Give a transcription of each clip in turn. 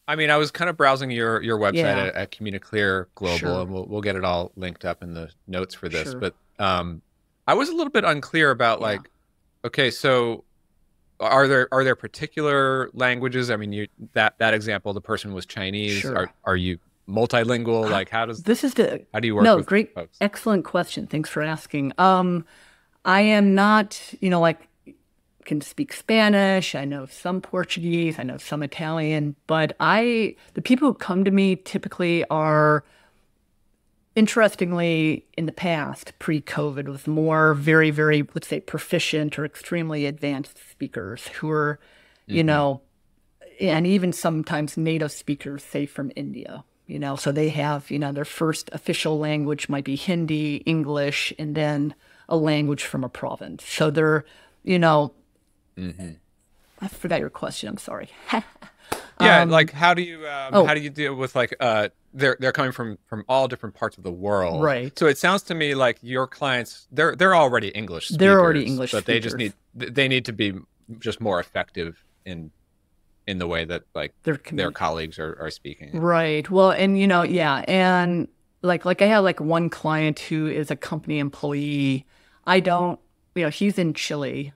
I mean, I was kind of browsing your website Yeah, at CommuniClear Global, sure, and we'll get it all linked up in the notes for this. sure. But I was a little bit unclear about Yeah. like, okay, so are there particular languages? I mean, you that example, the person was Chinese. Sure. Are you multilingual? Like, This is the how do you work no, with great, folks? excellent question. Thanks for asking. I am not, like can speak Spanish. I know some Portuguese. I know some Italian, but the people who come to me typically are, interestingly, in the past, pre-COVID, was more very, very, let's say, proficient or extremely advanced speakers who are, you Hmm. know, and even sometimes native speakers, say from India, so they have, their first official language might be Hindi, English, and then a language from a province. So they're, you know, Hmm. I forgot your question. I'm sorry. Yeah, Um, like how oh, do you deal with like they're coming from all different parts of the world. right. So it sounds to me like your clients they're already English They're already speakers, English but speakers. they need to be just more effective in the way that like They're their communicating. colleagues are speaking it. Right. Well, and yeah, and like I have like one client who is a company employee. I don't, he's in Chile.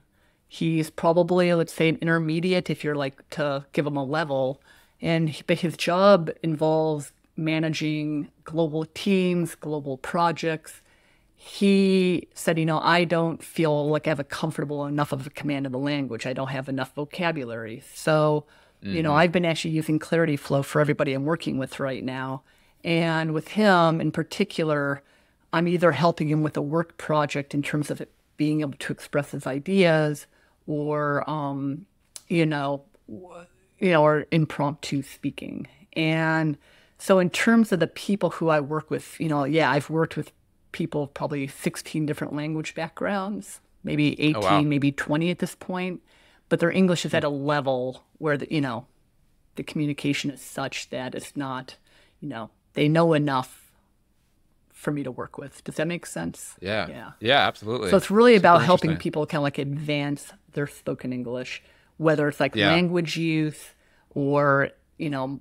He's probably, let's say, an intermediate if you're like to give him a level. But his job involves managing global teams, global projects. He said, I don't feel like I have a comfortable enough of a command of the language. I don't have enough vocabulary. So, Hmm. I've been actually using Clarityflow for everybody I'm working with right now. And with him in particular, I'm either helping him with a work project in terms of it being able to express his ideas or, you know, or impromptu speaking. And so in terms of the people who I work with, yeah, I've worked with people of probably 16 different language backgrounds, maybe Oh wow. 18, maybe 20 at this point, but their English is at a level where the communication is such that it's not, they know enough for me to work with. Does that make sense? Yeah. Yeah. Yeah, So absolutely. it's really about Super helping interesting. people kind of like advance their spoken English, whether it's like Yeah. language use or,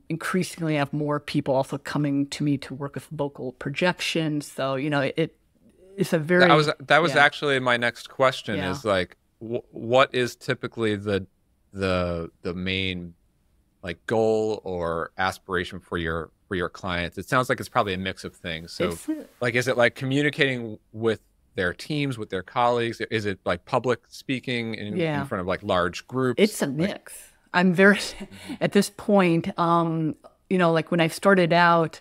increasingly have more people also coming to me to work with vocal projection. So, it's a very, That was yeah, actually my next question yeah, is like what is typically the main like goal or aspiration for your clients? It sounds like it's probably a mix of things. So it's, like is it like communicating with their teams, with their colleagues? Is it like public speaking in yeah, front of like large groups? it's a Like mix. I'm very, Mhm. at this point, like when I started out,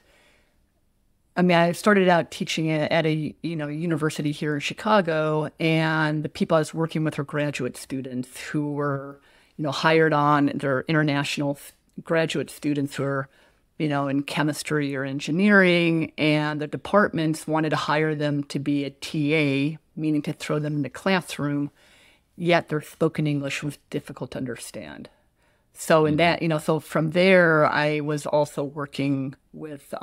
I started out teaching at a university here in Chicago, and the people I was working with were graduate students who were hired on. They're international graduate students who are in chemistry or engineering, and the departments wanted to hire them to be a TA, meaning to throw them in the classroom. Yet their spoken English was difficult to understand. So in Mhm. that, so from there, I was also working with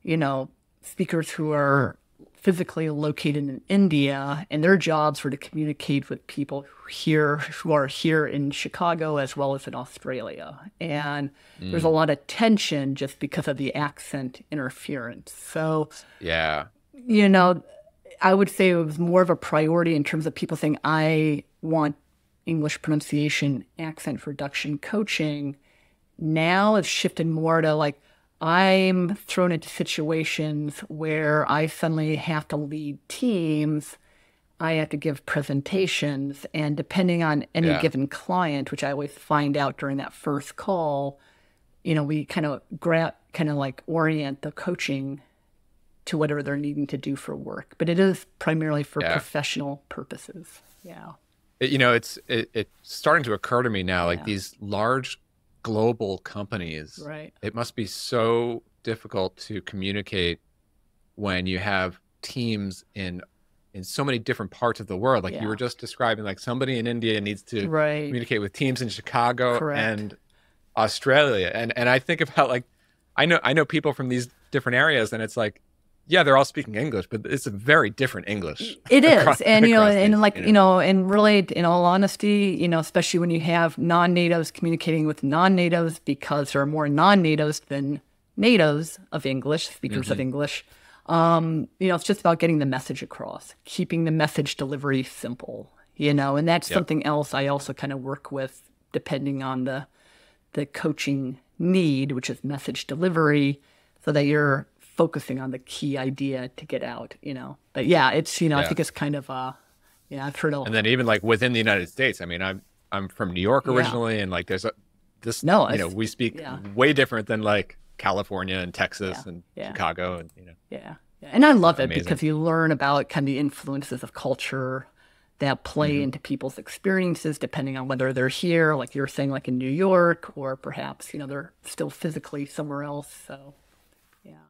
you know, speakers who are physically located in India, and their jobs were to communicate with people here who are here in Chicago as well as in Australia. And there's a Mm. lot of tension just because of the accent interference. So, Yeah. you know, I would say it was more of a priority in terms of people saying, I want English pronunciation, accent reduction coaching. Now it's shifted more to like, I'm thrown into situations where I suddenly have to lead teams. I have to give presentations. And depending on any Yeah. given client, which I always find out during that first call, we kind of like orient the coaching to whatever they're needing to do for work. But it is primarily for Yeah. professional purposes. Yeah. It's starting to occur to me now, like Yeah. these large global companies, Right. it must be so difficult to communicate when you have teams in so many different parts of the world. Like you were Yeah. just describing, like somebody in India needs to Right. communicate with teams in Chicago Correct. and Australia. And I think about like I know people from these different areas and it's like yeah, they're all speaking English, but it's a very different English It across is. And, across and these, like, and really, in all honesty, especially when you have non-natives communicating with non-natives, because there are more non-natives than natives of English, speakers of English. It's just about getting the message across, keeping the message delivery simple, and that's Yep. something else I also kind of work with depending on the coaching need, which is message delivery, so that you're focusing on the key idea to get out, But yeah, it's, I Yeah. think it's kind of, I've heard And then even like within the United States, I mean, I'm from New York yeah, originally, and like there's this, no, it's, we speak yeah, way different than like California and yeah, Texas and yeah, Chicago, and yeah. Yeah. And I love it amazing. because you learn about kind of the influences of culture that play Hmm. into people's experiences, depending on whether they're here, like you're saying, like in New York, or perhaps, they're still physically somewhere else. So, yeah.